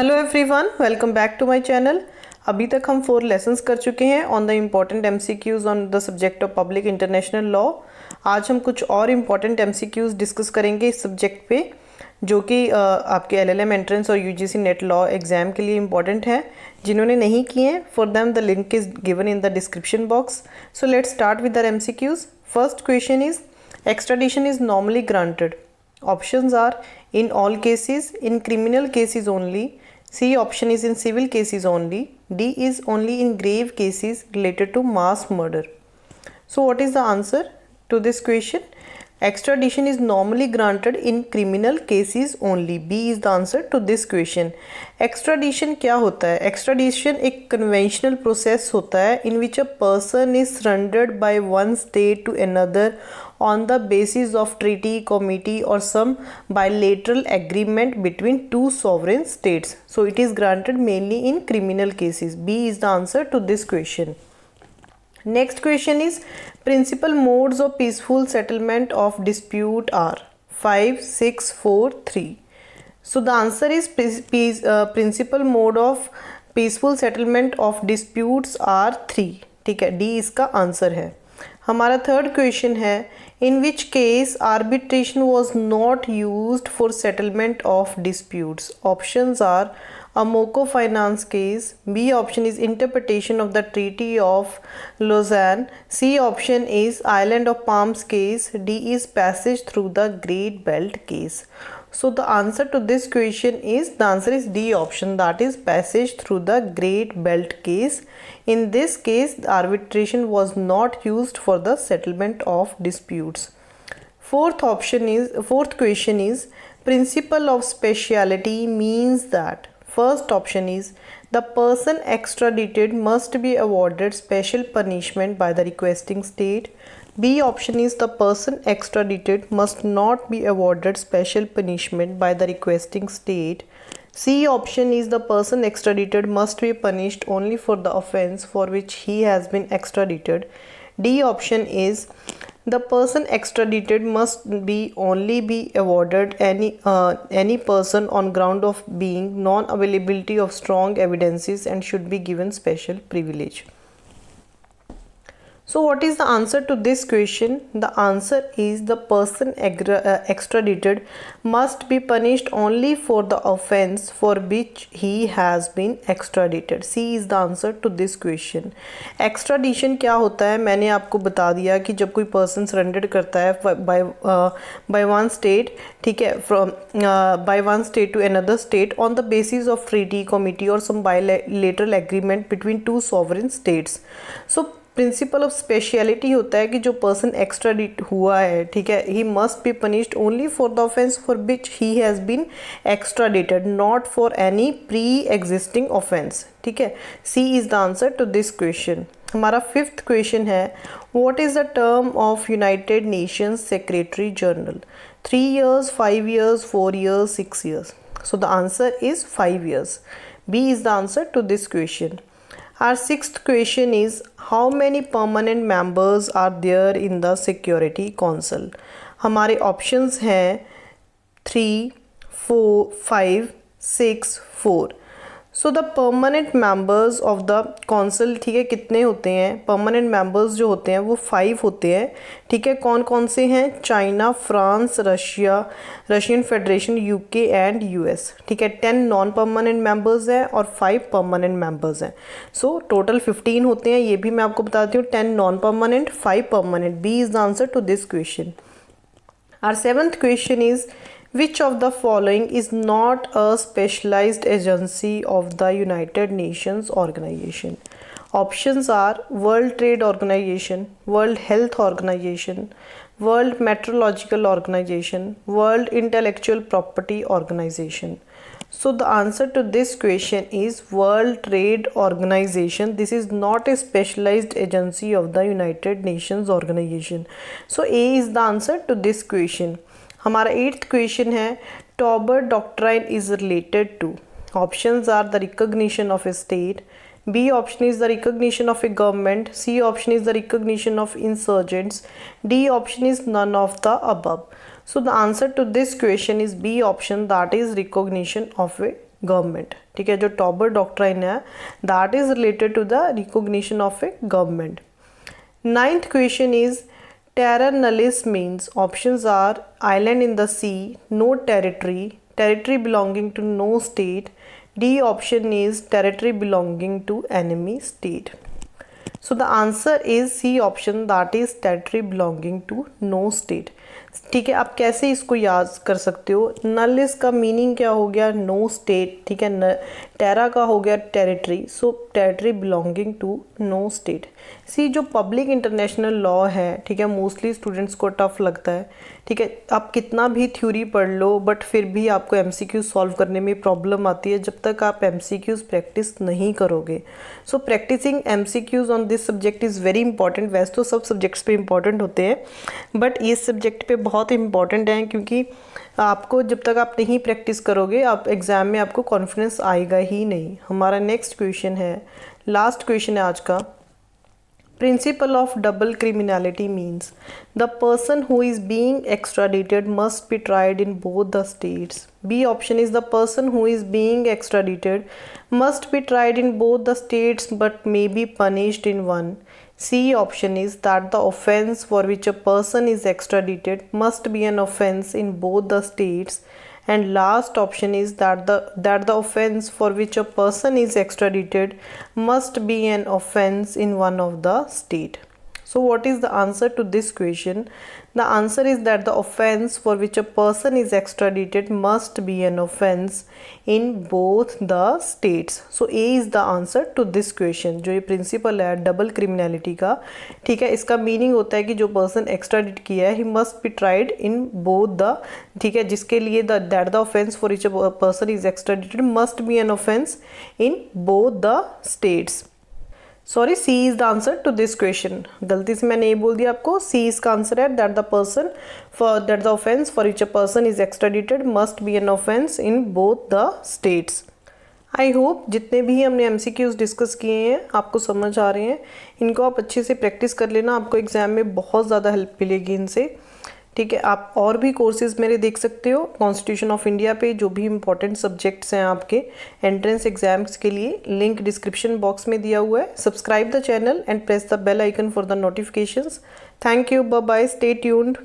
Hello everyone, welcome back to my channel. अभी तक हम 4 लेसन्स कर चुके हैं on the important MCQs on the subject of public international law. आज हम कुछ और इम्पॉर्टेंट एमसीक्यूज डिस्कस करेंगे इस सब्जेक्ट पे, जो कि आपके एलएलएम एंट्रेंस और यूजीसी नेट लॉ एग्जाम के लिए इम्पॉर्टेंट है। जिन्होंने नहीं किए हैं, for them the link is given in the description box. So let's start with the MCQs. First question is extradition is normally granted. Options are in all cases, in criminal cases only. C option is in civil cases only. D is only in grave cases related to mass murder. So what is the answer to this question? Extradition is normally granted in criminal cases only. B is the answer to this question. Extradition क्या होता है? Extradition एक conventional process होता है in which a person is surrendered by one state to another on the basis of treaty, committee or some bilateral agreement between two sovereign states. So it is granted mainly in criminal cases. B is the answer to this question. Next question is principal modes of peaceful settlement of dispute are 5, 6, 4, 3. So the answer is principal mode of peaceful settlement of disputes are 3. ठीक है, D इसका answer है। हमारा third question है in which case arbitration was not used for settlement of disputes. Options are Amoco finance case, B option is interpretation of the Treaty of Lausanne, C option is Island of Palms case, D is passage through the Great Belt case. So the answer to this question is, the answer is D option, that is passage through the Great Belt case. In this case, the arbitration was not used for the settlement of disputes. Fourth question is principle of speciality means that. First option is the person extradited must be awarded special punishment by the requesting state. B option is the person extradited must not be awarded special punishment by the requesting state. C option is the person extradited must be punished only for the offense for which he has been extradited. D option is the person extradited must only be awarded any person on ground of being non-availability of strong evidences and should be given special privilege. So what is the answer to this question? The answer is the person extradited must be punished only for the offense for which he has been extradited. C is the answer to this question. Extradition क्या होता है, मैंने आपको बता दिया कि जब कोई पर्सन सरेंडर करता है by one state, ठीक है, from by one state to another state on the basis of treaty, committee or some bilateral agreement between two sovereign states. So principle of speciality होता है कि जो पर्सन एक्स्ट्राडिट हुआ है, ठीक है, he must be punished only for the offence for which he has been extradited, not for any pre existing offence. ठीक है, C is the answer to this question. हमारा फिफ्थ क्वेश्चन है what is the term of United Nations Secretary General? 3 years, 5 years, 4 years, 6 years. So the answer is 5 years. B is the answer to this question. Our sixth question is how many permanent members are there in the Security Council? हमारे options हैं 3, 4, 5, 6, 4. So the permanent members of the council, ठीक है, कितने होते हैं? Permanent members जो होते हैं वो 5 होते हैं। ठीक है, कौन कौन से हैं? China, France, Russia, Russian federation, UK and US. ठीक है, 10 नॉन परमानेंट मेंबर्स हैं और 5 परमानेंट मेंबर्स हैं। सो टोटल 15 होते हैं। ये भी मैं आपको बताती हूँ, 10 non permanent, 5 permanent. B is the answer to this question. Our seventh question is which of the following is not a specialized agency of the United Nations Organization? Options are World Trade Organization, World Health Organization, World Meteorological Organization, World Intellectual Property Organization. So the answer to this question is World Trade Organization. This is not a specialized agency of the United Nations Organization. So A is the answer to this question. हमारा 8th question है Tobar doctrine is related to. Options are the recognition of a state, B option is the recognition of a government, C option is the recognition of insurgents, D option is none of the above. So the answer to this question is B option, that is recognition of a government. ठीक है, जो Tobar doctrine है that is related to the recognition of a government. 9th question is terra nullius means options are island in the sea, no territory, territory belonging to no state. D option is territory belonging to enemy state. So the answer is C option, that is territory belonging to no state. ठीक है, आप कैसे इसको याद कर सकते हो? नलिस का मीनिंग क्या हो गया? No state. ठीक है, टेरा का हो गया territory, so territory belonging to no state. C जो पब्लिक इंटरनेशनल लॉ है, ठीक है, मोस्टली स्टूडेंट्स को टफ लगता है। ठीक है, आप कितना भी थ्योरी पढ़ लो बट फिर भी आपको एमसीक्यू सॉल्व करने में प्रॉब्लम आती है जब तक आप एमसीक्यूज प्रैक्टिस नहीं करोगे। So practicing MCQs on this subject is very important. वैसे तो सब सब्जेक्ट्स पे इंपॉर्टेंट होते हैं बट इस सब्जेक्ट पे बहुत इंपॉर्टेंट हैं, क्योंकि आपको जब तक आप नहीं प्रैक्टिस करोगे आप एग्ज़ाम में आपको कॉन्फिडेंस आएगा ही नहीं। हमारा नेक्स्ट क्वेश्चन है, लास्ट क्वेश्चन है आज का। Principle of double criminality means the person who is being extradited must be tried in both the states. B option is the person who is being extradited must be tried in both the states but may be punished in one. C option is that the offense for which a person is extradited must be an offense in both the states. And last option is that the offense for which a person is extradited must be an offense in one of the state. So what is the answer to this question? The answer is that the offense for which a person is extradited must be an offense in both the states. So A is the answer to this question. जो ये principal है double criminality का, ठीक है, इसका meaning होता है कि जो पर्सन एक्स्ट्राडिट किया है he must be tried in both the, ठीक है, जिसके लिए that the offence for which a person is extradited must be an offence in both the states. Sorry, C is the answer to this question. गलती से मैंने ये बोल दिया आपको, सी इसका आंसर है that the person for that the offence for which a person is extradited must be an offence in both the states. I hope जितने भी हमने एमसीक्यूज डिस्कस किए हैं आपको समझ आ रहे हैं। इनको आप अच्छे से प्रैक्टिस कर लेना, आपको एग्जाम में बहुत ज़्यादा हेल्प मिलेगी इनसे। ठीक है, आप और भी कोर्सेज मेरे देख सकते हो कॉन्स्टिट्यूशन ऑफ इंडिया पे, जो भी इंपॉर्टेंट सब्जेक्ट्स हैं आपके एंट्रेंस एग्जाम्स के लिए, लिंक डिस्क्रिप्शन बॉक्स में दिया हुआ है। Subscribe the channel and press the bell icon for the notifications. Thank you, bye bye, stay tuned.